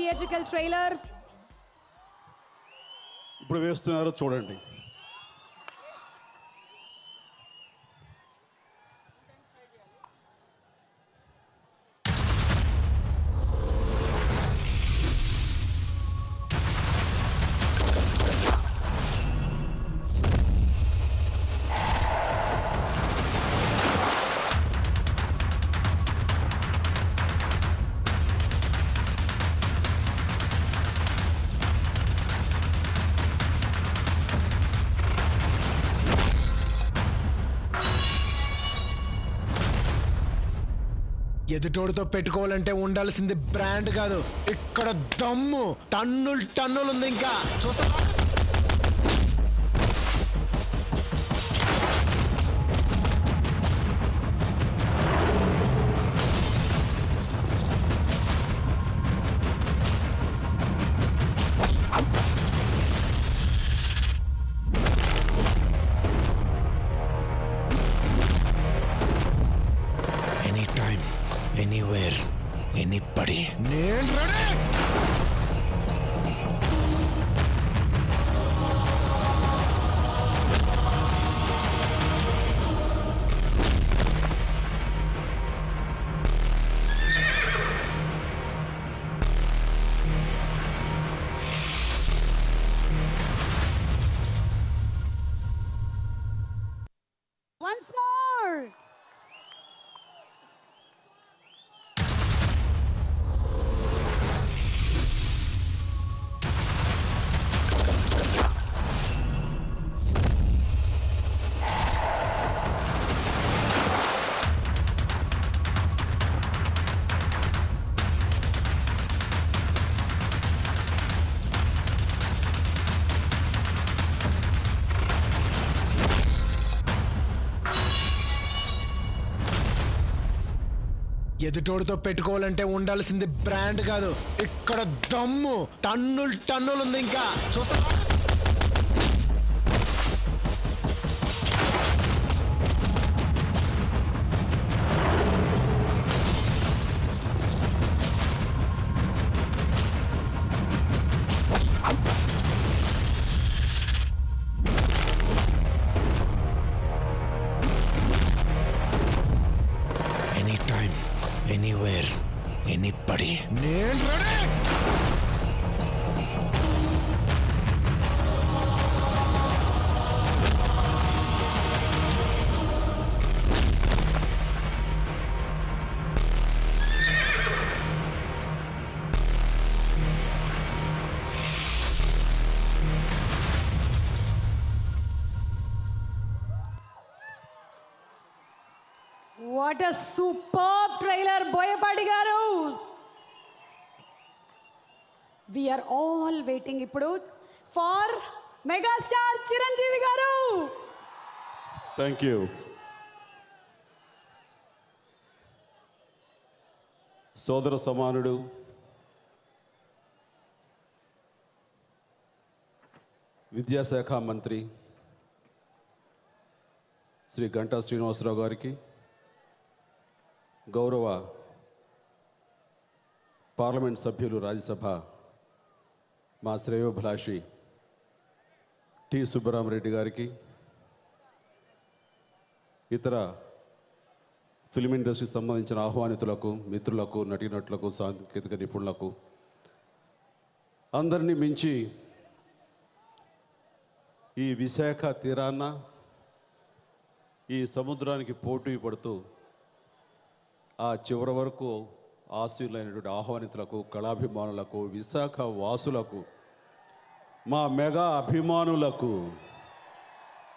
Theatrical trailer ఇప్పుడు వేస్తున్నారో చూడండి. ఎదుటోడితో పెట్టుకోవాలంటే ఉండాల్సింది బ్రాండ్ కాదు, ఇక్కడ దమ్ము. టన్నులు టన్నులు ఉంది. ఇంకా చూస్తా. Any time, anywhere, anybody. నేను రెడీ. Once more. ఎదుటోడితో పెట్టుకోవాలంటే ఉండాల్సింది బ్రాండ్ కాదు, ఇక్కడ దమ్ము. టన్నులు టన్నులు ఉంది. ఇంకా చూస్తా. Any time, anywhere, anybody. నేను ready. What a super trailer Boyapati garu. We are all waiting ఇప్పుడు for megastar Chiranjeevi garu. Thank you. సోదర సమానుడు, విద్యాశాఖ మంత్రి శ్రీ గంటా శ్రీనివాసరావు గారికి, గౌరవ పార్లమెంట్ సభ్యులు, రాజ్యసభ మా శ్రేయోభిలాషి టి సుబ్బరామరెడ్డి గారికి, ఇతర ఫిల్మ్ ఇండస్ట్రీకి సంబంధించిన ఆహ్వానితులకు, మిత్రులకు, నటీనటులకు, సాంకేతిక నిపుణులకు, అందరినీ మించి ఈ విశాఖ తీరాన ఈ సముద్రానికి పోటీ పడుతూ ఆ చివరి వరకు ఆశీర్లైనటువంటి ఆహ్వానితులకు, కళాభిమానులకు, విశాఖ వాసులకు, మా మెగా అభిమానులకు,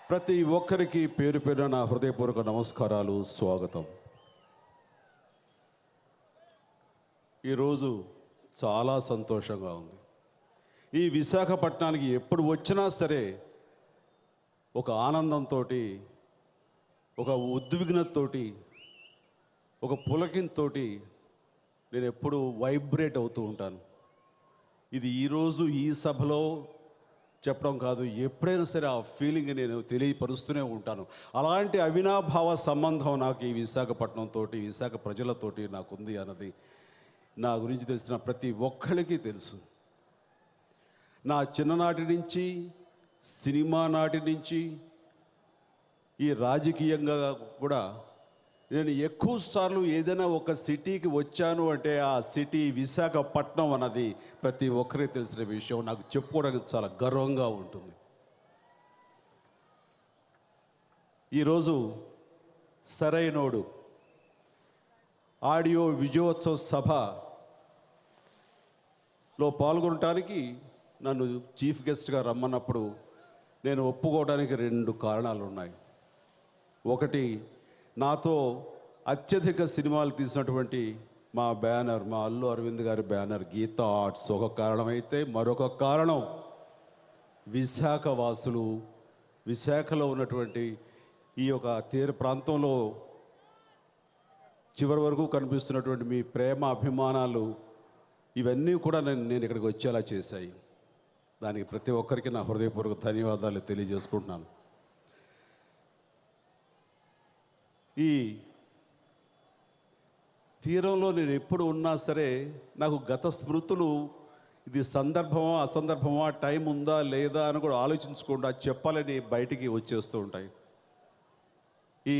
ప్రతి ఒక్కరికి పేరు పేరున నా హృదయపూర్వక నమస్కారాలు, స్వాగతం. ఈరోజు చాలా సంతోషంగా ఉంది. ఈ విశాఖపట్నానికి ఎప్పుడు వచ్చినా సరే ఒక ఆనందంతో, ఒక ఉద్విగ్నతతోటి, ఒక పులకింతో నేను ఎప్పుడు వైబ్రేట్ అవుతూ ఉంటాను. ఇది ఈరోజు ఈ సభలో చెప్పడం కాదు, ఎప్పుడైనా సరే ఆ ఫీలింగ్ నేను తెలియపరుస్తూనే ఉంటాను. అలాంటి అవినాభావ సంబంధం నాకు ఈ విశాఖపట్నంతో, విశాఖ ప్రజలతోటి నాకుంది అన్నది నా గురించి తెలిసిన ప్రతి ఒక్కరికి తెలుసు. నా చిన్ననాటి నుంచి, సినిమా నాటి నుంచి, ఈ రాజకీయంగా కూడా నేను ఎక్కువ సార్లు ఏదైనా ఒక సిటీకి వచ్చాను అంటే ఆ సిటీ విశాఖపట్నం అన్నది ప్రతి ఒక్కరికి తెలిసిన విషయం. నాకు చెప్పుకోవడానికి చాలా గర్వంగా ఉంటుంది. ఈరోజు సరైనోడు ఆడియో విజయోత్సవ సభలో పాల్గొనడానికి నన్ను చీఫ్ గెస్ట్గా రమ్మన్నప్పుడు నేను ఒప్పుకోవడానికి 2 కారణాలు ఉన్నాయి. ఒకటి, నాతో అత్యధిక సినిమాలు తీసినటువంటి మా బ్యానర్, మా అల్లు అరవింద్ గారి బ్యానర్ గీతా ఆర్ట్స్ ఒక కారణం అయితే, మరొక కారణం విశాఖ వాసులు, విశాఖలో ఉన్నటువంటి ఈ యొక్క తీర ప్రాంతంలో చివరి వరకు కనిపిస్తున్నటువంటి మీ ప్రేమ అభిమానాలు ఇవన్నీ కూడా నేను ఇక్కడికి వచ్చేలా చేశాయి. దానికి ప్రతి ఒక్కరికి నా హృదయపూర్వక ధన్యవాదాలు తెలియజేసుకుంటున్నాను. ఈ తీరంలో నేను ఎప్పుడు ఉన్నా సరే నాకు గత స్మృతులు, ఇది సందర్భమా అసందర్భమా, టైం ఉందా లేదా అని కూడా ఆలోచించకుండా చెప్పాలని బయటికి వచ్చేస్తూ ఉంటాయి. ఈ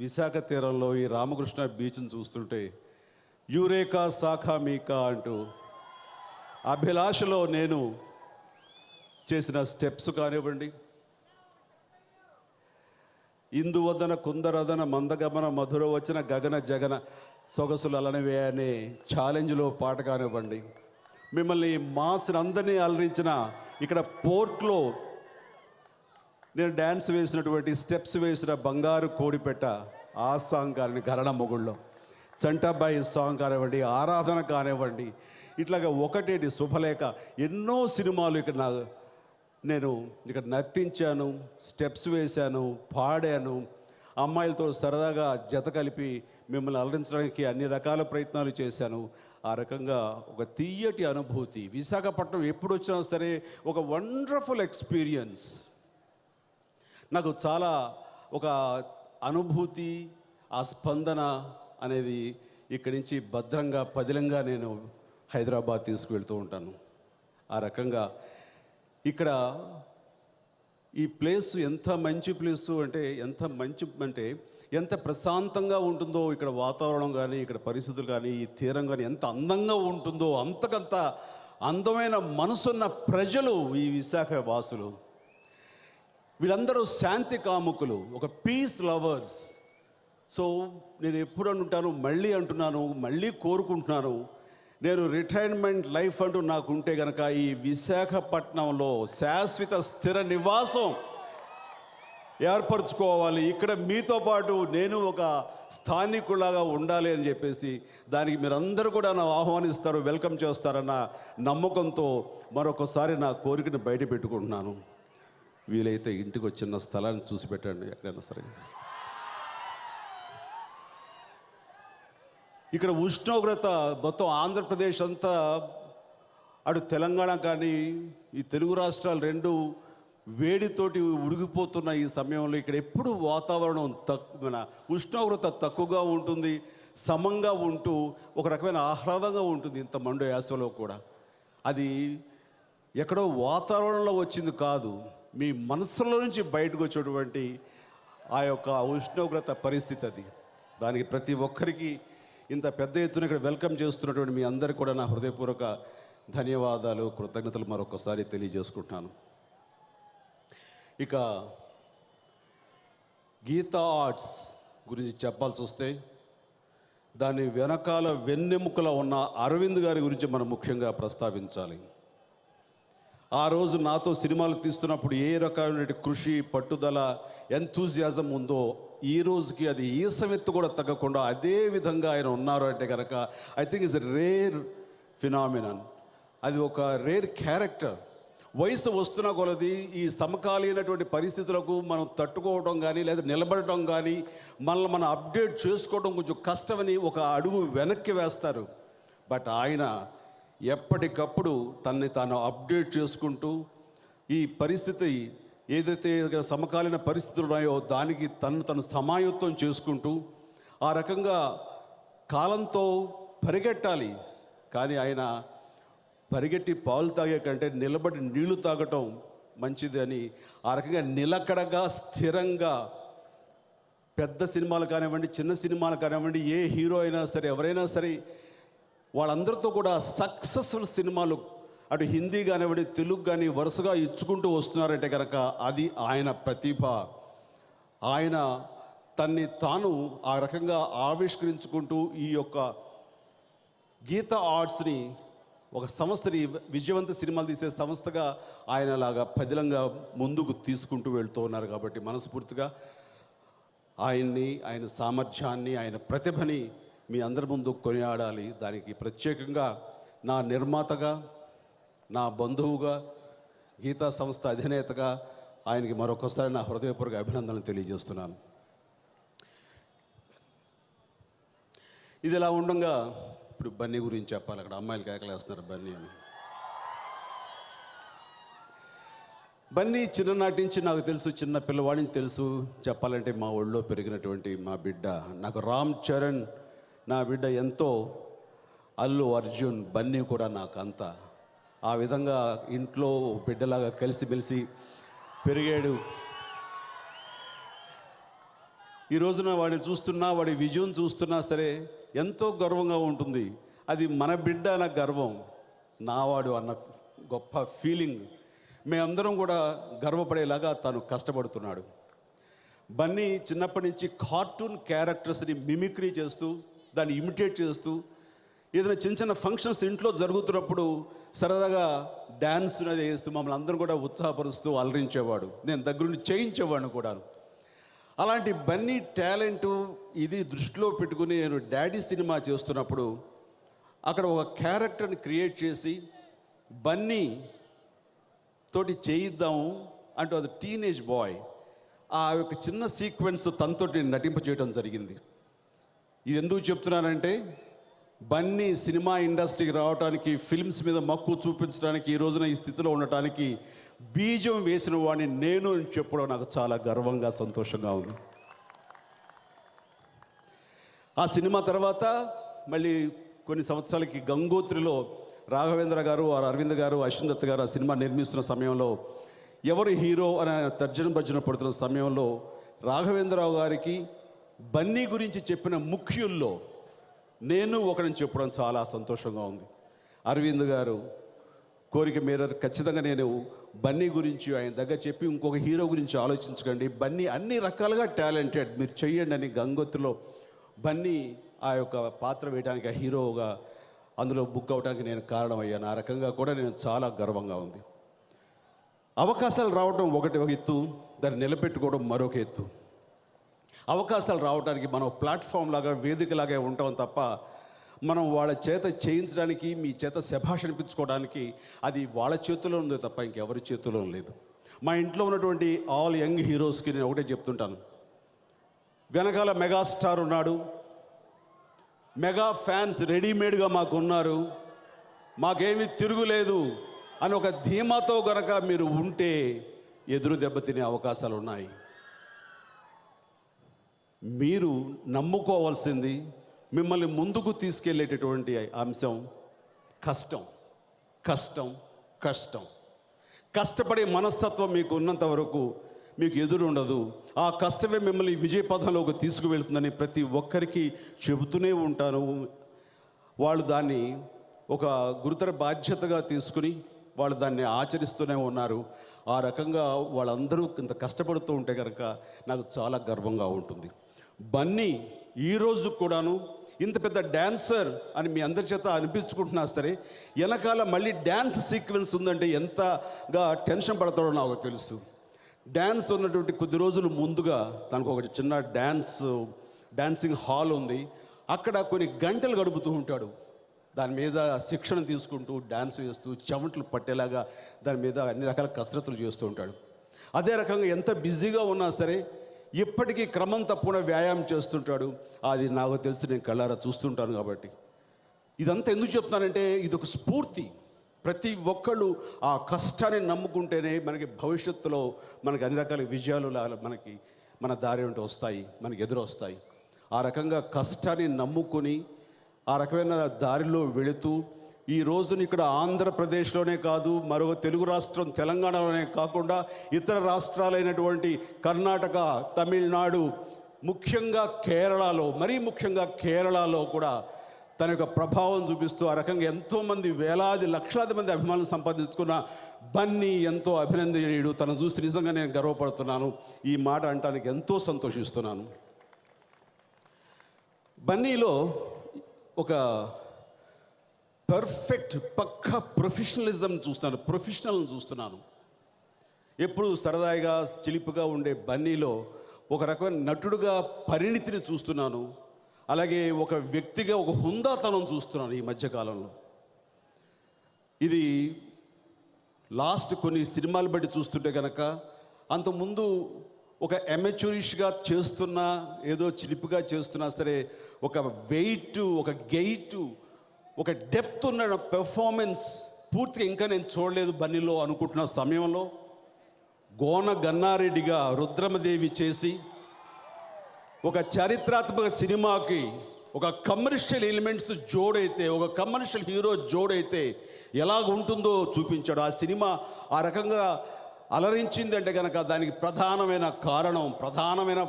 విశాఖ తీరంలో ఈ రామకృష్ణ బీచ్ని చూస్తుంటే యూరేకా శాఖా మీకా అంటూ అభిలాషలో నేను చేసిన స్టెప్స్ కానివ్వండి, ఇందువదన కుందరదన మందగమన మధుర వచ్చిన గగన జగన సొగసులు అలనవే అనే ఛాలెంజ్లో పాట కానివ్వండి, మిమ్మల్ని మాస్ని అందరినీ అలరించిన ఇక్కడ పోర్ట్లో నేను డ్యాన్స్ వేసినటువంటి స్టెప్స్ వేసిన బంగారు కోడిపెట్ట ఆ సాంగ్ కానీ, గరణ మొగుళ్ళో చంటాబాయి సాంగ్ కానివ్వండి, ఆరాధన కానివ్వండి, ఇట్లాగా ఒకటేటి శుభలేఖ, ఎన్నో సినిమాలు ఇక్కడ నేను ఇక్కడ నర్తించాను, స్టెప్స్ వేశాను, పాడాను, అమ్మాయిలతో సరదాగా జత కలిపి మిమ్మల్ని అలరించడానికి అన్ని రకాల ప్రయత్నాలు చేశాను. ఆ రకంగా ఒక తీయటి అనుభూతి. విశాఖపట్నం ఎప్పుడు వచ్చినా సరే ఒక వండర్ఫుల్ ఎక్స్పీరియన్స్. నాకు చాలా ఒక అనుభూతి, ఆ స్పందన అనేది ఇక్కడి నుంచి భద్రంగా పదిలంగా నేను హైదరాబాద్ తీసుకువెళ్తూ ఉంటాను. ఆ రకంగా ఇక్కడ ఈ ప్లేస్ ఎంత మంచి ప్లేసు అంటే, ఎంత ప్రశాంతంగా ఉంటుందో ఇక్కడ వాతావరణం కానీ, ఇక్కడ పరిస్థితులు కానీ, ఈ తీరం కానీ ఎంత అందంగా ఉంటుందో, అంతకంత అందమైన మనసున్న ప్రజలు ఈ విశాఖ వాసులు. వీళ్ళందరూ శాంతి కాముకులు, ఒక పీస్ లవర్స్. సో నేను ఎప్పుడు అంటున్నాను, మళ్ళీ కోరుకుంటున్నాను, నేను రిటైర్మెంట్ లైఫ్ అంటూ నాకు ఉంటే కనుక ఈ విశాఖపట్నంలో శాశ్వత స్థిర నివాసం ఏర్పరచుకోవాలి. ఇక్కడ మీతో పాటు నేను ఒక స్థానికులాగా ఉండాలి అని చెప్పేసి దానికి మీరందరూ కూడా నా ఆహ్వానిస్తారు, వెల్కమ్ చేస్తారన్న నమ్మకంతో మరొకసారి నా కోరికను బయట పెట్టుకుంటున్నాను. వీలైతే ఇంటికి వచ్చిన స్థలాన్ని చూసి పెట్టండి ఎక్కడైనా సరే. ఇక్కడ ఉష్ణోగ్రత మొత్తం ఆంధ్రప్రదేశ్ అంతా, అటు తెలంగాణ కానీ ఈ తెలుగు రాష్ట్రాలు రెండు వేడితోటి ఉడిగిపోతున్న ఈ సమయంలో ఇక్కడ ఎప్పుడు వాతావరణం మన ఉష్ణోగ్రత తక్కువగా ఉంటుంది, సమంగా ఉంటూ ఒక రకమైన ఆహ్లాదంగా ఉంటుంది. ఇంత మండు యాసలో కూడా అది ఎక్కడో వాతావరణంలో వచ్చింది కాదు, మీ మనసులో నుంచి బయటకు వచ్చేటువంటి ఆ యొక్క ఉష్ణోగ్రత పరిస్థితి అది. దానికి ప్రతి ఒక్కరికి ఇంత పెద్ద ఎత్తున ఇక్కడ వెల్కమ్ చేస్తున్నటువంటి మీ అందరికీ కూడా నా హృదయపూర్వక ధన్యవాదాలు, కృతజ్ఞతలు మరొకసారి తెలియజేసుకుంటున్నాను. ఇక గీతా ఆర్ట్స్ గురించి చెప్పాల్సి వస్తే దాని వెనకాల వెన్నెముకలో ఉన్న అరవింద్ గారి గురించి మనం ముఖ్యంగా ప్రస్తావించాలి. ఆ రోజు నాతో సినిమాలు తీస్తున్నప్పుడు ఏ రకమైన కృషి, పట్టుదల, ఎంతూజియాజం ఉందో ఈ రోజుకి అది ఈసమెత్తు కూడా తగ్గకుండా అదే విధంగా ఆయన ఉన్నారు అంటే కనుక I think it's a rare phenomenon. అది ఒక రేర్ క్యారెక్టర్. వయసు వస్తున్న కొలది ఈ సమకాలీనటువంటి పరిస్థితులకు మనం తట్టుకోవడం కానీ లేదా నిలబడటం కానీ మనల్ని మనం అప్డేట్ చేసుకోవడం కొంచెం కష్టమని ఒక అడుగు వెనక్కి వేస్తారు. బట్ ఆయన ఎప్పటికప్పుడు తనని తాను అప్డేట్ చేసుకుంటూ ఈ పరిస్థితి ఏదైతే సమకాలీన పరిస్థితులు ఉన్నాయో దానికి తను సమాయుత్తం చేసుకుంటూ ఆ రకంగా కాలంతో పరిగెట్టాలి. కానీ ఆయన పరిగెట్టి పాలు తాగే కంటే నిలబడి నీళ్లు తాగటం మంచిది అని ఆ రకంగా నిలకడగా స్థిరంగా పెద్ద సినిమాలు కానివ్వండి, చిన్న సినిమాలు కానివ్వండి, ఏ హీరో అయినా సరే, ఎవరైనా సరే వాళ్ళందరితో కూడా సక్సెస్ఫుల్ సినిమాలు అటు హిందీ కానివ్వండి, తెలుగు కానీ వరుసగా ఇచ్చుకుంటూ వస్తున్నారంటే కనుక అది ఆయన ప్రతిభ. ఆయన తన్ని తాను ఆ రకంగా ఆవిష్కరించుకుంటూ ఈ యొక్క గీతా ఆర్ట్స్ని ఒక సంస్థని, విజయవంత సినిమాలు తీసే సంస్థగా ఆయనలాగా పదిలంగా ముందుకు తీసుకుంటూ వెళ్తూ ఉన్నారు. కాబట్టి మనస్ఫూర్తిగా ఆయన్ని, ఆయన సామర్థ్యాన్ని, ఆయన ప్రతిభని మీ అందరి ముందు కొనియాడాలి. దానికి ప్రత్యేకంగా నా నిర్మాతగా, నా బంధువుగా, గీతా సంస్థ అధినేతగా ఆయనకి మరొకసారి నా హృదయపూర్వక అభినందనలు తెలియజేస్తున్నాను. ఇది ఇలా ఉండగా ఇప్పుడు బన్నీ గురించి చెప్పాలి. అక్కడ అమ్మాయిలు కేకలేస్తున్నారు బన్నీ అని. బన్నీ చిన్ననాటి నుంచి నాకు తెలుసు, చిన్న పిల్లవాడిని తెలుసు. చెప్పాలంటే మా ఒళ్ళో పెరిగినటువంటి మా బిడ్డ. నాకు రామ్ చరణ్ నా బిడ్డ ఎంతో, అల్లు అర్జున్, బన్నీ కూడా నాకు అంత. ఆ విధంగా ఇంట్లో బిడ్డలాగా కలిసిమెలిసి పెరిగాడు. ఈ రోజున వాడిని చూస్తున్నా, వాడి విజయం చూస్తున్నా సరే ఎంతో గర్వంగా ఉంటుంది. అది మన బిడ్డ అన్న గర్వం, నావాడు అన్న గొప్ప ఫీలింగ్. మేమందరం కూడా గర్వపడేలాగా తను కష్టపడుతున్నాడు. బన్నీ చిన్నప్పటి నుంచి కార్టూన్ క్యారెక్టర్స్ని మిమిక్రీ చేస్తూ, దాన్ని ఇమిటేట్ చేస్తూ, ఏదైనా చిన్న చిన్న ఫంక్షన్స్ ఇంట్లో జరుగుతున్నప్పుడు సరదాగా డ్యాన్స్ అనేది వేస్తూ మమ్మల్ని అందరం కూడా ఉత్సాహపరుస్తూ అలరించేవాడు. నేను దగ్గరుండి చేయించేవాడిని కూడా. అలాంటి బన్నీ టాలెంటు ఇది దృష్టిలో పెట్టుకుని నేను డాడీ సినిమా చేస్తున్నప్పుడు అక్కడ ఒక క్యారెక్టర్ని క్రియేట్ చేసి బన్నీ తోటి చేయిద్దాము అంటూ, అది టీనేజ్ బాయ్. ఆ యొక్క చిన్న సీక్వెన్స్ తనతోటి నటింప చేయడం జరిగింది. ఇది ఎందుకు చెప్తున్నానంటే, బన్నీ సినిమా ఇండస్ట్రీకి రావడానికి, ఫిల్మ్స్ మీద మక్కువ చూపించడానికి, ఈ రోజున ఈ స్థితిలో ఉండటానికి బీజం వేసిన వాడిని నేను అని చెప్పడం నాకు చాలా గర్వంగా, సంతోషంగా ఉంది. ఆ సినిమా తర్వాత మళ్ళీ కొన్ని సంవత్సరాలకి గంగోత్రిలో రాఘవేంద్ర గారు, అరవింద్ గారు, అశ్విన్ దత్ గారు ఆ సినిమా నిర్మిస్తున్న సమయంలో ఎవరు హీరో అనే తర్జన భర్జన పడుతున్న సమయంలో రాఘవేంద్రరావు గారికి బన్నీ గురించి చెప్పిన ముఖ్యుల్లో నేను ఒకరిని చెప్పడం చాలా సంతోషంగా ఉంది. అరవింద్ గారు కోరిక మేరకు ఖచ్చితంగా నేను బన్నీ గురించి ఆయన దగ్గర చెప్పి, ఇంకొక హీరో గురించి ఆలోచించకండి, బన్నీ అన్ని రకాలుగా టాలెంటెడ్, మీరు చెయ్యండి అని గంగోత్రిలో బన్నీ ఆ యొక్క పాత్ర వేయడానికి, ఆ హీరోగా అందులో బుక్ అవడానికి నేను కారణమయ్యాను. ఆ రకంగా కూడా నేను చాలా గర్వంగా ఉంది. అవకాశాలు రావడం ఒక ఎత్తు, దాన్ని నిలబెట్టుకోవడం మరొక ఎత్తు. అవకాశాలు రావడానికి మనం ప్లాట్ఫామ్ లాగా, వేదికలాగా ఉంటాం తప్ప మనం వాళ్ళ చేత చేయించడానికి, మీ చేత శభాష్ అనిపించుకోవడానికి అది వాళ్ళ చేతిలో ఉంది తప్ప ఇంకెవరి చేతిలో లేదు. మా ఇంట్లో ఉన్నటువంటి ఆల్ యంగ్ హీరోస్కి నేను ఒకటే చెప్తుంటాను, వెనకాల మెగాస్టార్ ఉన్నాడు, మెగా ఫ్యాన్స్ రెడీమేడ్గా మాకు ఉన్నారు, మాకేమీ తిరుగులేదు అని ఒక ధీమాతో గనక మీరు ఉంటే ఎదురు దెబ్బతినే అవకాశాలు ఉన్నాయి. మీరు నమ్ముకోవాల్సింది, మిమ్మల్ని ముందుకు తీసుకెళ్ళేటటువంటి అంశం కష్టం, కష్టం, కష్టం. కష్టపడే మనస్తత్వం మీకు ఉన్నంత వరకు మీకు ఎదురు ఉండదు. ఆ కష్టమే మిమ్మల్ని విజయ పథంలోకి తీసుకువెళ్తుందని ప్రతి ఒక్కరికి చెబుతూనే ఉంటాను. వాళ్ళు దాన్ని ఒక గురుతర బాధ్యతగా తీసుకుని వాళ్ళు దాన్ని ఆచరిస్తూనే ఉన్నారు. ఆ రకంగా వాళ్ళందరూ ఇంత కష్టపడుతూ ఉంటే కనుక నాకు చాలా గర్వంగా ఉంటుంది. బన్నీ ఈరోజు కూడాను ఇంత పెద్ద డ్యాన్సర్ అని మీ అందరి చేత అనిపించుకుంటున్నా సరే, వెనకాల మళ్ళీ డ్యాన్స్ సీక్వెన్స్ ఉందంటే ఎంతగా టెన్షన్ పడతాడో నాకు తెలుసు. డ్యాన్స్ ఉన్నటువంటి కొద్ది రోజులు ముందుగా తనకు ఒక చిన్న డ్యాన్సింగ్ హాల్ ఉంది. అక్కడ కొన్ని గంటలు గడుపుతూ ఉంటాడు. దాని మీద శిక్షణ తీసుకుంటూ, డ్యాన్స్ చేస్తూ, చెమటలు పట్టేలాగా దాని మీద అన్ని రకాల కసరత్తులు చేస్తూ ఉంటాడు. అదే రకంగా ఎంత బిజీగా ఉన్నా సరే ఇప్పటికీ క్రమం తప్పకుండా వ్యాయామం చేస్తుంటాడు. అది నాకు తెలిసి నేను కళ్ళారా చూస్తుంటాను. కాబట్టి ఇదంతా ఎందుకు చెప్తున్నానంటే, ఇది ఒక స్ఫూర్తి. ప్రతి ఒక్కళ్ళు ఆ కష్టాన్ని నమ్ముకుంటేనే మనకి భవిష్యత్తులో మనకి అన్ని రకాల విజయాలు మనకి మన దారి ఉంటూ వస్తాయి, మనకి ఎదురు వస్తాయి. ఆ రకంగా కష్టాన్ని నమ్ముకొని ఆ రకమైన దారిలో వెళుతూ ఈ రోజున ఇక్కడ ఆంధ్రప్రదేశ్లోనే కాదు, మరో తెలుగు రాష్ట్రం తెలంగాణలోనే కాకుండా ఇతర రాష్ట్రాలైనటువంటి కర్ణాటక, తమిళనాడు, ముఖ్యంగా కేరళలో, మరీ ముఖ్యంగా కేరళలో కూడా తన యొక్క ప్రభావం చూపిస్తూ ఆ రకంగా ఎంతోమంది వేలాది లక్షలాది మంది అభిమానులు సంపాదించుకున్న బన్నీ ఎంతో అభినందనీయుడు. తను చూసి నిజంగా నేను గర్వపడుతున్నాను. ఈ మాట అనటానికి ఎంతో సంతోషిస్తున్నాను. బన్నీలో ఒక పర్ఫెక్ట్ పక్కా ప్రొఫెషనలిజం చూస్తున్నాను, ప్రొఫెషనల్ని చూస్తున్నాను. ఎప్పుడు సరదాగా చిలిపుగా ఉండే బన్నీలో ఒక రకమైన నటుడుగా పరిణితిని చూస్తున్నాను. అలాగే ఒక వ్యక్తిగా ఒక హుందాతనం చూస్తున్నాను ఈ మధ్యకాలంలో. ఇది లాస్ట్ కొన్ని సినిమాలు బట్టి చూస్తుంటే కనుక అంతకుముందు ఒక అమెచ్యూరిష్గా చేస్తున్నా, ఏదో చిలిపుగా చేస్తున్నా సరే, ఒక వెయిట్, ఒక గెయిట్, ఒక డెప్త్ ఉన్న పెర్ఫార్మెన్స్ పూర్తిగా ఇంకా నేను చూడలేదు బన్నీలో అనుకుంటున్న సమయంలో గోన గన్నారెడ్డిగా రుద్రమదేవి చేసి ఒక చారిత్రాత్మక సినిమాకి ఒక కమర్షియల్ ఎలిమెంట్స్ జోడైతే, ఒక కమర్షియల్ హీరో జోడైతే ఎలాగ ఉంటుందో చూపించాడు. ఆ సినిమా ఆ రకంగా అలరించింది అంటే కనుక దానికి ప్రధానమైన కారణం, ప్రధానమైన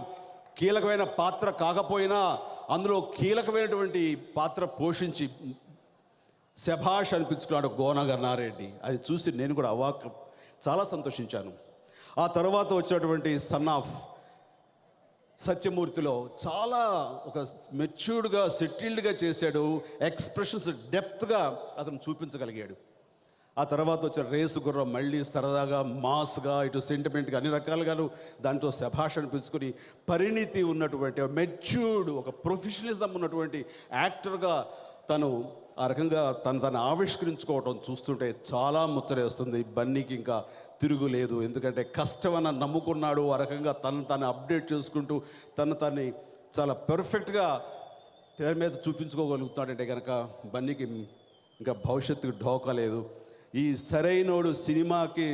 కీలకమైన పాత్ర కాకపోయినా అందులో కీలకమైనటువంటి పాత్ర పోషించి శభాష్ అనిపించుకున్నాడు గోన గన్నారెడ్డి. అది చూసి నేను కూడా చాలా సంతోషించాను. ఆ తర్వాత వచ్చేటువంటి సన్ ఆఫ్ సత్యమూర్తిలో చాలా ఒక మెచ్యూర్డ్గా, సెటిల్డ్గా చేశాడు. ఎక్స్ప్రెషన్స్ డెప్త్గా అతను చూపించగలిగాడు. ఆ తర్వాత వచ్చే రేసు గుర్రం మళ్ళీ సరదాగా, మాస్గా, ఇటు సెంటిమెంట్గా అన్ని రకాలుగాను దాంట్లో శభాష్ అనిపించుకుని పరిణితి ఉన్నటువంటి మెచ్యూర్డ్, ఒక ప్రొఫెషనలిజం ఉన్నటువంటి యాక్టర్గా తను ఆ రకంగా తను ఆవిష్కరించుకోవటం చూస్తుంటే చాలా ముచ్చరేస్తుంది. బన్నీకి ఇంకా తిరుగులేదు. ఎందుకంటే కష్టమన్న నమ్ముకున్నాడు. ఆ రకంగా తను అప్డేట్ చేసుకుంటూ తన్ని చాలా పర్ఫెక్ట్గా తెర మీద చూపించుకోగలుగుతాడంటే కనుక బన్నీకి ఇంకా భవిష్యత్తుకు ఢోకా లేదు. ఈ సరైనోడు సినిమాకి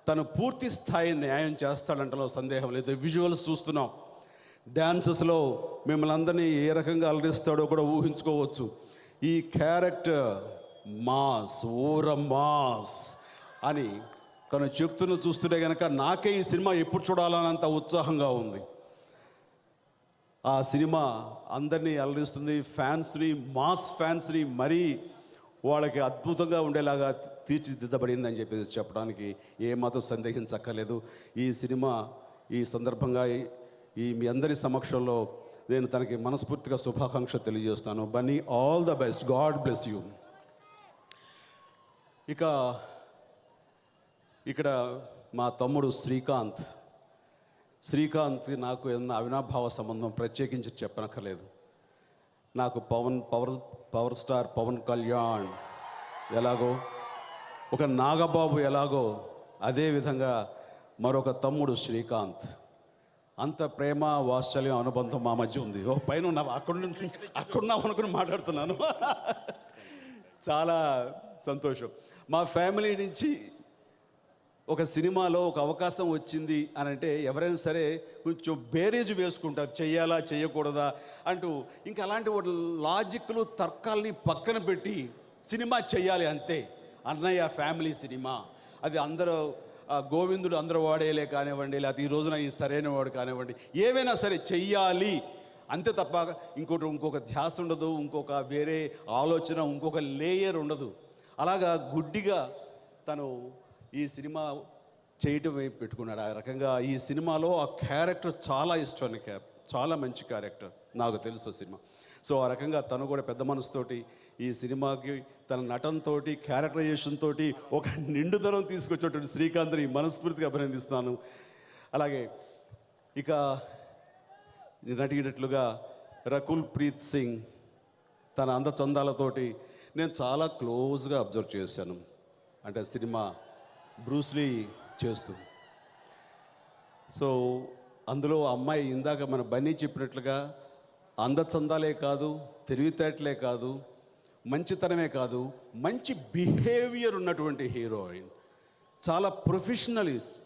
తను పూర్తి స్థాయి న్యాయం చేస్తాడంటలో సందేహం లేదు. విజువల్స్ చూస్తున్నాం, డ్యాన్సెస్లో మిమ్మల్ని అందరినీ ఏ రకంగా అలరిస్తాడో కూడా ఊహించుకోవచ్చు. ఈ క్యారెక్టర్ మాస్, ఊర మాస్ అని తను చెప్తున్న చూస్తుంటే కనుక నాకే ఈ సినిమా ఎప్పుడు చూడాలన్నంత ఉత్సాహంగా ఉంది. ఆ సినిమా అందరినీ అలరిస్తుంది. ఫ్యాన్స్ని, మాస్ ఫ్యాన్స్ని మరీ వాళ్ళకి అద్భుతంగా ఉండేలాగా తీర్చిదిద్దబడిందని చెప్పేసి చెప్పడానికి ఏమాత్రం సందేహించక్కర్లేదు. ఈ సినిమా ఈ సందర్భంగా మీ అందరి సమక్షంలో నేను తనకి మనస్ఫూర్తిగా శుభాకాంక్ష తెలియజేస్తాను. Bunny, all the best, God bless you. ఇక్కడ మా తమ్ముడు శ్రీకాంత్ నాకు ఏదన్నా అవినాభావ సంబంధం ప్రత్యేకించి చెప్పనక్కర్లేదు. నాకు పవర్ స్టార్ పవన్ కళ్యాణ్ ఎలాగో, ఒక నాగబాబు ఎలాగో, అదేవిధంగా మరొక తమ్ముడు శ్రీకాంత్. అంత ప్రేమ, వాత్సల్యం, అనుబంధం మా మధ్య ఉంది. పైన ఉన్నా, అక్కడున్నావు అనుకుని మాట్లాడుతున్నాను. చాలా సంతోషం. మా ఫ్యామిలీ నుంచి ఒక సినిమాలో ఒక అవకాశం వచ్చింది అని అంటే ఎవరైనా సరే కొంచెం బేరేజ్ వేసుకుంటారు, చెయ్యాలా చేయకూడదా అంటూ. ఇంకా అలాంటి లాజిక్లు, తర్కాల్ని పక్కన పెట్టి సినిమా చెయ్యాలి అంతే. అన్నయ్య ఫ్యామిలీ సినిమా, అది అందరూ గోవిందుడు అందరూ వాడేలే కానివ్వండి, లేకపోతే ఈ రోజున ఈ సరైన వాడు కానివ్వండి, ఏవైనా సరే చెయ్యాలి అంతే తప్ప ఇంకొక ధ్యాస ఉండదు, ఇంకొక వేరే ఆలోచన, ఇంకొక లేయర్ ఉండదు. అలాగా గుడ్డిగా తను ఈ సినిమా చేయటం పెట్టుకున్నాడు. ఆ రకంగా ఈ సినిమాలో ఆ క్యారెక్టర్ చాలా ఇష్టం, చాలా మంచి క్యారెక్టర్, నాకు తెలుసు సినిమా. సో ఆ రకంగా తను కూడా పెద్ద మనసుతోటి ఈ సినిమాకి తన నటనతో, క్యారెక్టరైజేషన్ తోటి ఒక నిండుదనం తీసుకొచ్చేటువంటి శ్రీకాంత్ని మనస్ఫూర్తిగా అభినందిస్తున్నాను. అలాగే ఇక నటినట్లుగా రకుల్ ప్రీత్ సింగ్ తన అందచందాలతోటి నేను చాలా క్లోజ్గా అబ్జర్వ్ చేశాను. అంటే సినిమా బ్రూస్లీ చేస్తూ. సో అందులో అమ్మాయి ఇందాక మన బన్నీ చెప్పినట్లుగా అందచందాలే కాదు, తెలివితేటలే కాదు, మంచితనమే కాదు, మంచి బిహేవియర్ ఉన్నటువంటి హీరోయిన్, చాలా ప్రొఫెషనలిస్ట్.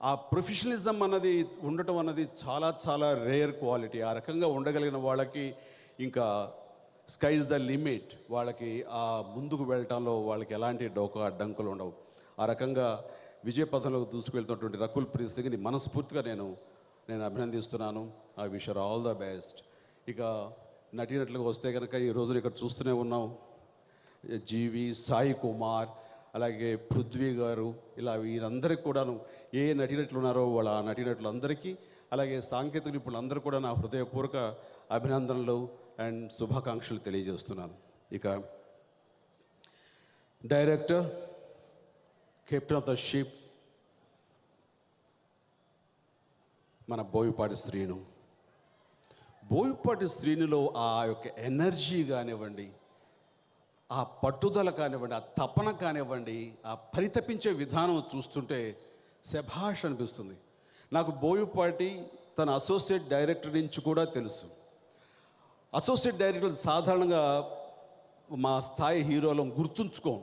ఆ ప్రొఫెషనలిజం అన్నది ఉండటం అన్నది చాలా చాలా రేర్ క్వాలిటీ. ఆ రకంగా ఉండగలిగిన వాళ్ళకి ఇంకా స్కై ఇస్ ద లిమిట్. వాళ్ళకి ఆ ముందుకు వెళ్ళటంలో వాళ్ళకి ఎలాంటి డోకా అడ్డంకులు ఉండవు. ఆ రకంగా విజయ పథంలోకి దూసుకువెళ్తున్నటువంటి రకుల్ ప్రీత్ సింగ్ని మనస్ఫూర్తిగా నేను అభినందిస్తున్నాను. I wish are all the best. ఇక నటీనటులుగా వస్తే కనుక ఈ రోజున ఇక్కడ చూస్తూనే ఉన్నాం, జీవి, సాయి కుమార్, అలాగే పృథ్వీ గారు, ఇలా వీరందరికీ కూడాను ఏ నటీనటులు ఉన్నారో వాళ్ళ ఆ నటీనటులందరికీ, అలాగే సాంకేతిక నిపుణులందరూ కూడా నా హృదయపూర్వక అభినందనలు అండ్ శుభాకాంక్షలు తెలియజేస్తున్నాను. ఇక director, captain of the ship మన బోయపాటి శ్రీను. బోయపాటి శ్రీనులో ఆ యొక్క ఎనర్జీ కానివ్వండి, ఆ పట్టుదల కానివ్వండి, ఆ తపన కానివ్వండి, ఆ పరితపించే విధానం చూస్తుంటే శభాష్ అనిపిస్తుంది. నాకు బోయపాటి తన అసోసియేట్ డైరెక్టర్ నుంచి కూడా తెలుసు. అసోసియేట్ డైరెక్టర్ సాధారణంగా మా స్థాయి హీరోలను గుర్తుంచుకోం.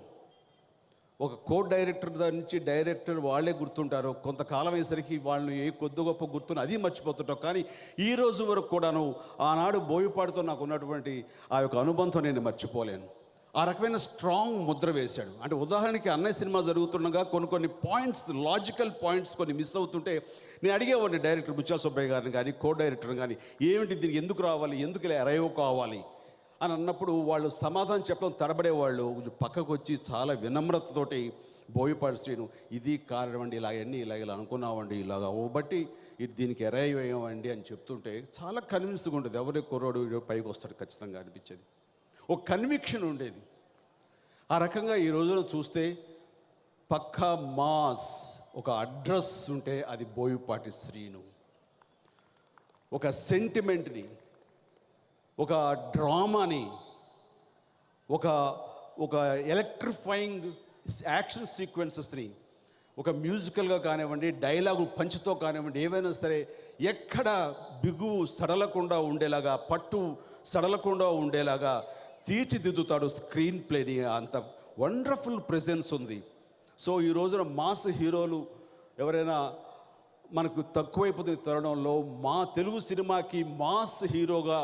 ఒక కో డైరెక్టర్ నుంచి డైరెక్టర్ వాళ్ళే గుర్తుంటారు. కొంతకాలం అయ్యేసరికి వాళ్ళని ఏ కొద్ది గొప్ప గుర్తుని అది మర్చిపోతుంటాం. కానీ ఈ రోజు వరకు కూడాను ఆనాడు బోయపాటితో నాకు ఉన్నటువంటి ఆ యొక్క అనుబంధం నేను మర్చిపోలేను. ఆ రకమైన స్ట్రాంగ్ ముద్ర వేశాడు. అంటే ఉదాహరణకి అన్నయ్య సినిమా జరుగుతుండగా కొన్ని పాయింట్స్, లాజికల్ పాయింట్స్ కొన్ని మిస్ అవుతుంటే నేను అడిగేవాడిని డైరెక్టర్ బుచ్చా సుబ్బయ్య గారిని కానీ, కో డైరెక్టర్ని కానీ, ఏమిటి దీనికి ఎందుకు రావాలి, ఎందుకు ఇలా అరైవ్ కావాలి అని అన్నప్పుడు వాళ్ళు సమాధానం చెప్పడం తడబడేవాళ్ళు. పక్కకు వచ్చి చాలా వినమ్రతతోటి బోయపాటి శ్రీను, ఇది కారణం అండి, ఇలా అనుకున్నామండి, ఇలాగ అవ్వబట్టి ఇది దీనికి అరైవ్ అయ్యామండి అని చెప్తుంటే చాలా కన్విన్స్గా ఉంటుంది. ఎవరి కుర్రోడు పైకి వస్తాడు ఖచ్చితంగా అనిపించేది. ఒక కన్విక్షన్ ఉండేది. ఆ రకంగా ఈ రోజున చూస్తే పక్కా మాస్ ఒక అడ్రస్ ఉంటే అది బోయపాటి శ్రీను. ఒక సెంటిమెంట్ని, ఒక డ్రామాని, ఒక ఎలక్ట్రిఫైయింగ్ యాక్షన్ సీక్వెన్సెస్ని ఒక మ్యూజికల్గా కానివ్వండి, డైలాగు పంచుతో కానివ్వండి, ఏవైనా సరే ఎక్కడ బిగువు సడలకుండా ఉండేలాగా, పట్టు సడలకుండా ఉండేలాగా తీర్చిదిద్దుతాడు స్క్రీన్ ప్లేని. అంత వండర్ఫుల్ ప్రెజెన్స్ ఉంది. సో ఈ రోజున మాస్ హీరోలు ఎవరైనా మనకు తక్కువైపోతున్న తరుణంలో మా తెలుగు సినిమాకి మాస్ హీరోగా,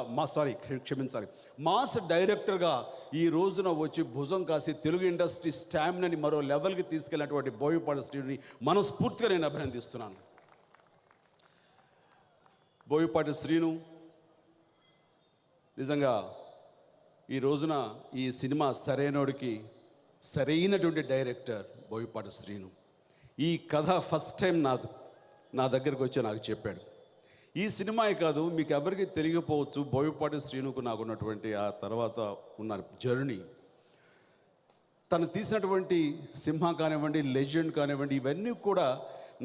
మాస్ డైరెక్టర్గా ఈ రోజున వచ్చి భుజం కాసి తెలుగు ఇండస్ట్రీ స్టామినాని మరో లెవెల్కి తీసుకెళ్ళినటువంటి బోయపాటి శ్రీని మనస్ఫూర్తిగా నేను అభినందిస్తున్నాను. బోయపాటి శ్రీను నిజంగా ఈ రోజున ఈ సినిమా సరైనోడికి సరైనటువంటి డైరెక్టర్ బోయపాటి శ్రీను. ఈ కథ ఫస్ట్ టైం నా దగ్గరికి వచ్చి నాకు చెప్పాడు. ఈ సినిమాయే కాదు, మీకు ఎవరికి తెలియకపోవచ్చు బోయపాటి శ్రీనుకు నాకున్నటువంటి ఆ తర్వాత ఉన్న జర్నీ. తను తీసినటువంటి సింహ కానివ్వండి, లెజెండ్ కానివ్వండి, ఇవన్నీ కూడా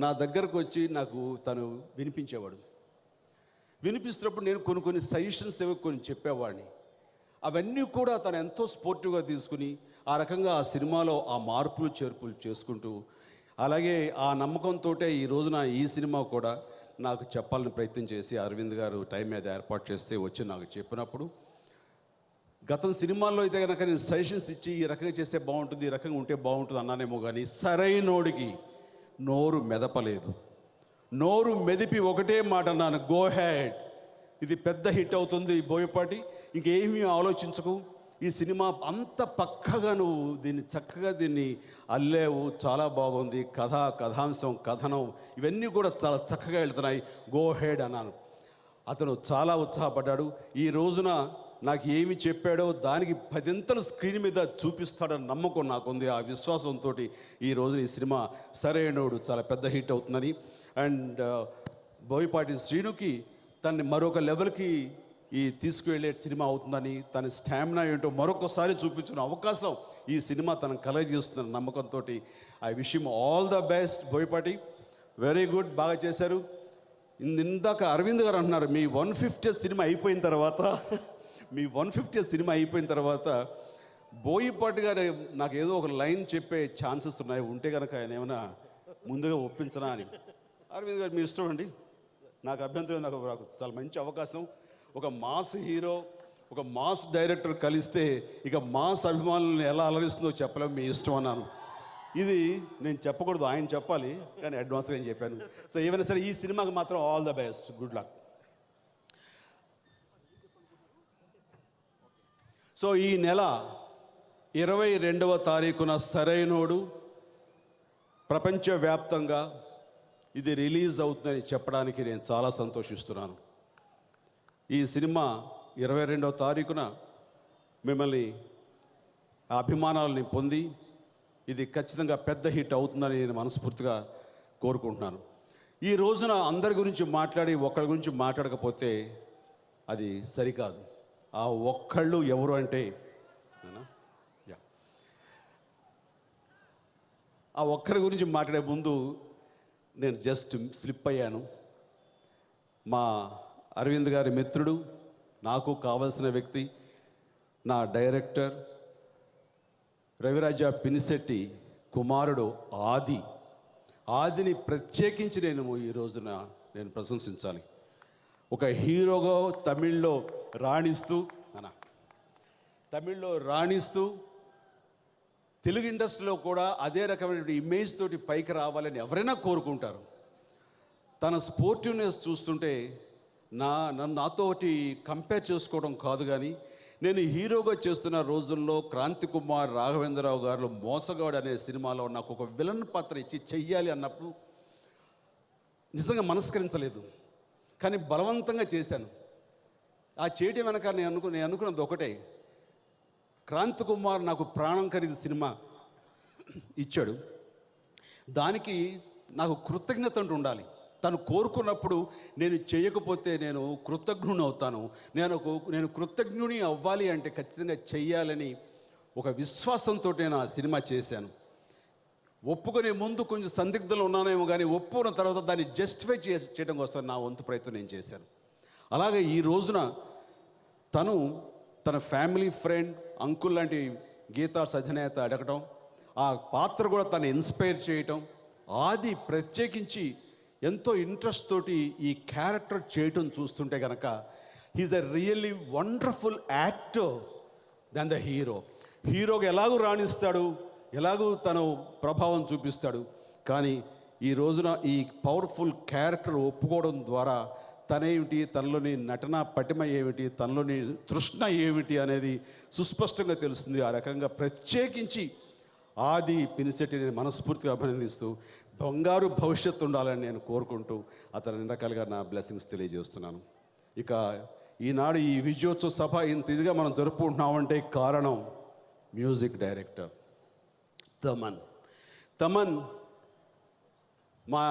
నా దగ్గరకు వచ్చి నాకు తను వినిపించేవాడు. వినిపిస్తున్నప్పుడు నేను కొన్ని సజెషన్స్ ఏవో కొన్ని చెప్పేవాడిని. అవన్నీ కూడా తను ఎంతో స్పోర్టివ్గా తీసుకుని ఆ రకంగా ఆ సినిమాలో ఆ మార్పులు చేర్పులు చేసుకుంటూ, అలాగే ఆ నమ్మకంతో ఈ రోజున ఈ సినిమా కూడా నాకు చెప్పాలని ప్రయత్నం చేసి అరవింద్ గారు టైం మీద ఏర్పాటు చేస్తే వచ్చి నాకు చెప్పినప్పుడు, గతం సినిమాల్లో అయితే కనుక నేను సజెషన్స్ ఇచ్చి ఈ రకంగా చేస్తే బాగుంటుంది, ఈ రకంగా ఉంటే బాగుంటుంది అన్నానేమో, కానీ సరైనోడికి నోరు మెదపలేదు. నోరు మెదిపి ఒకటే మాట అన్నాను, గో హెడ్, ఇది పెద్ద హిట్ అవుతుంది బోయపాటి, ఇంకేమీ ఆలోచించకు, ఈ సినిమా అంత పక్కగా నువ్వు చక్కగా దీన్ని అల్లేవు, చాలా బాగుంది, కథాంశం, కథనం ఇవన్నీ కూడా చాలా చక్కగా వెళ్తున్నాయి, గో హెడ్ అన్నాను. అతను చాలా ఉత్సాహపడ్డాడు. ఈ రోజున నాకు ఏమి చెప్పాడో దానికి 10 స్క్రీన్ మీద చూపిస్తాడని నమ్మకం నాకుంది. ఆ విశ్వాసంతో ఈ రోజున ఈ సినిమా సరైనోడు చాలా పెద్ద హిట్ అవుతుందని, అండ్ బోయపాటి శ్రీనుకి తనని మరొక లెవెల్కి తీసుకువెళ్ళే సినిమా అవుతుందని, తన స్టామినా ఏంటో మరొకసారి చూపించిన అవకాశం ఈ సినిమా తనకు కలగజేస్తున్న నమ్మకంతో I wish him all the best. Boyapati very good, బాగా చేశారు. ఇందాక అరవింద్ గారు అంటున్నారు, మీ 150th సినిమా అయిపోయిన తర్వాత బోయపాటి గారు నాకు ఏదో ఒక లైన్ చెప్పే ఛాన్సెస్ ఉన్నాయి, ఉంటే కనుక ఆయన ఏమైనా ముందుగా ఒప్పించనా అని. అరవింద్ గారు మీ ఇష్టం అండి, నాకు అభ్యంతరం. నాకు చాలా మంచి అవకాశం. ఒక మాస్ హీరో, ఒక మాస్ డైరెక్టర్ కలిస్తే ఇక మాస్ అభిమానులను ఎలా అలరిస్తుందో చెప్పలేము, మీ ఇష్టం అన్నాను. ఇది నేను చెప్పకూడదు, ఆయన చెప్పాలి, కానీ అడ్వాన్స్గా నేను చెప్పాను. సో ఏమైనా సరే ఈ సినిమాకి మాత్రం all the best, good luck. So ఈ నెల 22వ తారీఖున సరైనోడు ప్రపంచవ్యాప్తంగా ఇది రిలీజ్ అవుతుందని చెప్పడానికి నేను చాలా సంతోషిస్తున్నాను. ఈ సినిమా 22వ తారీఖున మిమ్మల్ని అభిమానాలని పొంది ఇది ఖచ్చితంగా పెద్ద హిట్ అవుతుందని నేను మనస్ఫూర్తిగా కోరుకుంటున్నాను. ఈ రోజున అందరి గురించి మాట్లాడి ఒక్కరి గురించి మాట్లాడకపోతే అది సరికాదు. ఆ ఒక్కళ్ళు ఎవరు అంటే ఆ ఒక్కరి గురించి మాట్లాడే ముందు నేను జస్ట్ స్లిప్ అయ్యాను. మా అరవింద్ గారి మిత్రుడు, నాకు కావలసిన వ్యక్తి, నా డైరెక్టర్ రవిరాజ పినిశెట్టి కుమారుడు ఆదిని ప్రత్యేకించి నేను ఈ రోజున నేను ప్రశంసించాలి. ఒక హీరోగా తమిళ్లో రాణిస్తూ తెలుగు ఇండస్ట్రీలో కూడా అదే రకమైన ఇమేజ్ తోటి పైకి రావాలని ఎవరైనా కోరుకుంటారు. తన స్పోర్టివ్నెస్ చూస్తుంటే నాతోటి కంపేర్ చేసుకోవడం కాదు, కానీ నేను హీరోగా చేస్తున్న రోజుల్లో క్రాంతి కుమార్ రాఘవేంద్రరావు గారు మోసగాడు అనే సినిమాలో నాకు ఒక విలన్ పాత్ర ఇచ్చి చెయ్యాలి అన్నప్పుడు నిజంగా మనస్కరించలేదు, కానీ బలవంతంగా చేశాను. ఆ చేయటం వెనక నేను అనుకున్నది ఒకటే, క్రాంతి కుమార్ నాకు ప్రాణం ఖరీదు సినిమా ఇచ్చాడు, దానికి నాకు కృతజ్ఞత అంటూ ఉండాలి. తను కోరుకున్నప్పుడు నేను చేయకపోతే నేను కృతజ్ఞుని అవుతాను. నేను కృతజ్ఞుని అవ్వాలి అంటే ఖచ్చితంగా చెయ్యాలని ఒక విశ్వాసంతో నేను ఆ సినిమా చేశాను. ఒప్పుకునే ముందు కొంచెం సందిగ్ధంలో ఉన్నానేమో, కానీ ఒప్పుకున్న తర్వాత దాన్ని జస్టిఫై చేయడం కోసం నా వంతు ప్రయత్నం నేను చేశాను. అలాగే ఈ రోజున తన ఫ్యామిలీ ఫ్రెండ్ అంకుల్ లాంటి గీతాస్ అధినేత అడగటం, ఆ పాత్ర కూడా తను ఇన్స్పైర్ చేయటం, ఆది ప్రత్యేకించి ఎంతో ఇంట్రెస్ట్ తోటి ఈ క్యారెక్టర్ చేయటం చూస్తుంటే కనుక he is a really wonderful actor then the హీరోగా ఎలాగూ రాణిస్తాడు, ఎలాగూ తను ప్రభావం చూపిస్తాడు. కానీ ఈ రోజున ఈ పవర్ఫుల్ క్యారెక్టర్ ఒప్పుకోవడం ద్వారా తనేమిటి, తనలోని నటన పటిమ ఏమిటి, తనలోని తృష్ణ ఏమిటి అనేది సుస్పష్టంగా తెలుస్తుంది. ఆ రకంగా ప్రత్యేకించి ఆది పినిశెట్టిని మనస్ఫూర్తిగా అభినందిస్తూ బంగారు భవిష్యత్తు ఉండాలని నేను కోరుకుంటూ అతని రకాలుగా నా బ్లెస్సింగ్స్ తెలియజేస్తున్నాను. ఇక ఈనాడు ఈ విజయోత్సవ సభ ఇంత ఇదిగా మనం జరుపుకుంటున్నామంటే కారణం మ్యూజిక్ డైరెక్టర్ తమన్. మా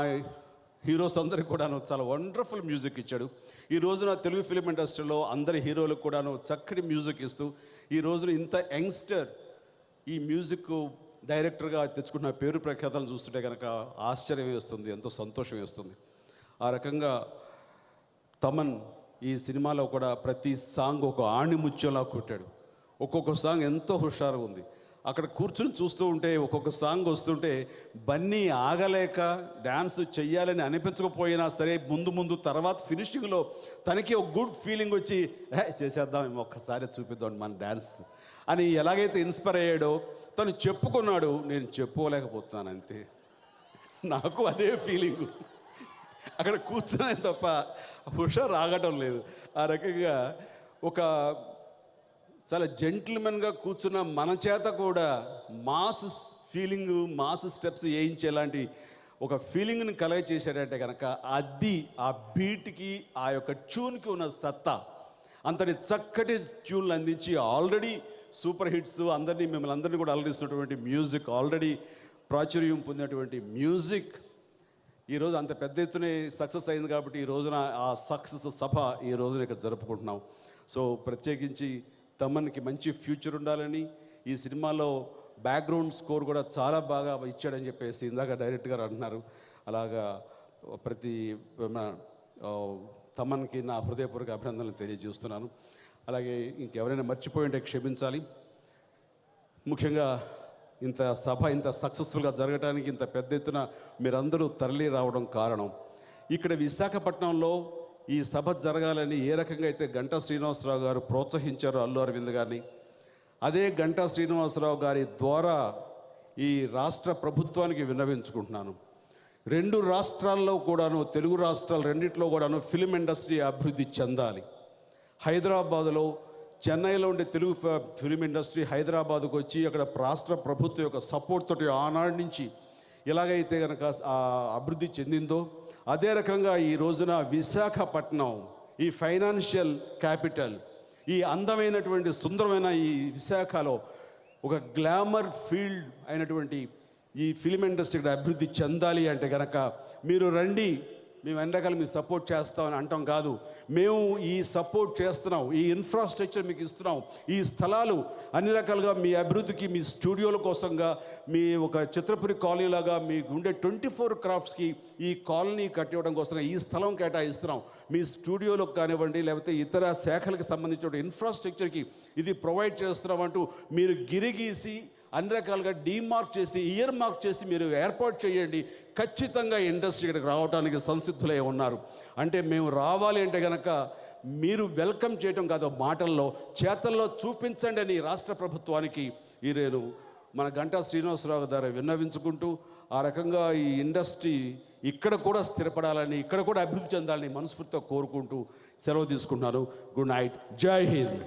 హీరోస్ అందరికి కూడాను చాలా వండర్ఫుల్ మ్యూజిక్ ఇచ్చాడు. ఈ రోజున తెలుగు ఫిలిం ఇండస్ట్రీలో అందరి హీరోలకు కూడాను చక్కటి మ్యూజిక్ ఇస్తూ ఈ రోజున ఇంత యంగ్స్టర్ ఈ మ్యూజిక్ డైరెక్టర్గా తెచ్చుకున్న పేరు ప్రఖ్యాతలను చూస్తుంటే కనుక ఆశ్చర్యం వేస్తుంది, ఎంతో సంతోషం వేస్తుంది. ఆ రకంగా తమన్ ఈ సినిమాలో కూడా ప్రతి సాంగ్ ఒక ఆణిముత్యంలా కొట్టాడు. ఒక్కొక్క సాంగ్ ఎంతో హుషారుగా ఉంది. అక్కడ కూర్చుని చూస్తూ ఉంటే ఒక్కొక్క సాంగ్ వస్తుంటే బన్నీ ఆగలేక డ్యాన్స్ చెయ్యాలని అనిపించకపోయినా సరే ముందు తర్వాత ఫినిషింగ్లో తనకి ఒక గుడ్ ఫీలింగ్ వచ్చి చేసేద్దాం, ఒక్కసారి చూపిద్దాం మన డ్యాన్స్ అని ఎలాగైతే ఇన్స్పైర్ అయ్యాడో తను చెప్పుకున్నాడు. నేను చెప్పుకోలేకపోతున్నాను అంతే, నాకు అదే ఫీలింగు. అక్కడ కూర్చునే తప్ప హుషారు ఆగటం లేదు. ఆ రకంగా ఒక చాలా జెంటిల్మెన్గా కూర్చున్న మన చేత కూడా మాస్ ఫీలింగ్, మాస్ స్టెప్స్ వేయించేలాంటి ఒక ఫీలింగ్ని కలగ చేశాడంటే కనుక అది ఆ బీట్కి, ఆ యొక్క ట్యూన్కి ఉన్న సత్తా. అంతటి చక్కటి ట్యూన్లు అందించి ఆల్రెడీ సూపర్ హిట్స్ మిమ్మల్ని అందరినీ కూడా అలరిస్తున్నటువంటి మ్యూజిక్, ఆల్రెడీ ప్రాచుర్యం పొందినటువంటి మ్యూజిక్ ఈరోజు అంత పెద్ద ఎత్తున సక్సెస్ అయింది. కాబట్టి ఈ రోజున ఆ సక్సెస్ సభ ఈ రోజున ఇక్కడ జరుపుకుంటున్నాం. సో ప్రత్యేకించి తమన్కి మంచి ఫ్యూచర్ ఉండాలని, ఈ సినిమాలో బ్యాక్గ్రౌండ్ స్కోర్ కూడా చాలా బాగా ఇచ్చాడని చెప్పేసి ఇందాక డైరెక్ట్ గారు అంటున్నారు. అలాగా ప్రతి తమన్కి నా హృదయపూర్వక అభినందనలు తెలియజేస్తున్నాను. అలాగే ఇంకెవరైనా మర్చిపోయి ఉంటే క్షమించాలి. ముఖ్యంగా ఇంత సభ ఇంత సక్సెస్ఫుల్గా జరగడానికి ఇంత పెద్ద ఎత్తున మీరందరూ తరలి రావడం కారణం, ఇక్కడ విశాఖపట్నంలో ఈ సభ జరగాలని ఏ రకంగా అయితే గంటా శ్రీనివాసరావు గారు ప్రోత్సహించారో అల్లు అరవింద్ గారిని, అదే గంటా శ్రీనివాసరావు గారి ద్వారా ఈ రాష్ట్ర ప్రభుత్వానికి విన్నవించుకుంటున్నాను. 2 రాష్ట్రాల్లో కూడాను, తెలుగు రాష్ట్రాలు రెండిట్లో కూడాను ఫిలిం ఇండస్ట్రీ అభివృద్ధి చెందాలి. హైదరాబాదులో చెన్నైలో ఉండే తెలుగు ఫిలిం ఇండస్ట్రీ హైదరాబాద్కు వచ్చి అక్కడ రాష్ట్ర ప్రభుత్వం యొక్క సపోర్ట్ తోటి ఆనాటి నుంచి ఎలాగైతే కనుక అభివృద్ధి చెందిందో అదే రకంగా ఈ రోజున విశాఖపట్నం ఈ ఫైనాన్షియల్ క్యాపిటల్ ఈ అందమైనటువంటి సుందరమైన ఈ విశాఖలో ఒక గ్లామర్ ఫీల్డ్ అయినటువంటి ఈ ఫిలిం ఇండస్ట్రీ ఇక్కడ అభివృద్ధి చెందాలి అంటే కనుక మీరు రండి, మేము అన్ని రకాలు మీకు సపోర్ట్ చేస్తామని అంటాం కాదు. మేము ఈ సపోర్ట్ చేస్తున్నాం, ఈ ఇన్ఫ్రాస్ట్రక్చర్ మీకు ఇస్తున్నాం, ఈ స్థలాలు అన్ని రకాలుగా మీ అభివృద్ధికి, మీ స్టూడియోల కోసంగా, మీ ఒక చిత్రపురి కాలనీ లాగా మీకు ఉండే 24 క్రాఫ్ట్స్కి ఈ కాలనీ కట్టివ్వడం కోసంగా ఈ స్థలం కేటాయిస్తున్నాం. మీ స్టూడియోలకు కానివ్వండి, లేకపోతే ఇతర శాఖలకు సంబంధించిన ఇన్ఫ్రాస్ట్రక్చర్కి ఇది ప్రొవైడ్ చేస్తున్నామంటూ మీరు గిరిగీసి అన్ని రకాలుగా డీమార్క్ చేసి, ఇయర్ మార్క్ చేసి మీరు ఏర్పాటు చేయండి. ఖచ్చితంగా ఇండస్ట్రీ ఇక్కడికి రావడానికి సంసిద్ధులై ఉన్నారు. అంటే మేము రావాలి అంటే కనుక మీరు వెల్కమ్ చేయడం కాదు, మాటల్లో చేతల్లో చూపించండి అని రాష్ట్ర ప్రభుత్వానికి ఈ నేను మన గంటా శ్రీనివాసరావు గారు విన్నవించుకుంటూ ఆ రకంగా ఈ ఇండస్ట్రీ ఇక్కడ కూడా స్థిరపడాలని, ఇక్కడ కూడా అభివృద్ధి చెందాలని మనస్ఫూర్తిగా కోరుకుంటూ సెలవు తీసుకుంటున్నాను. గుడ్ నైట్, జై హింద్.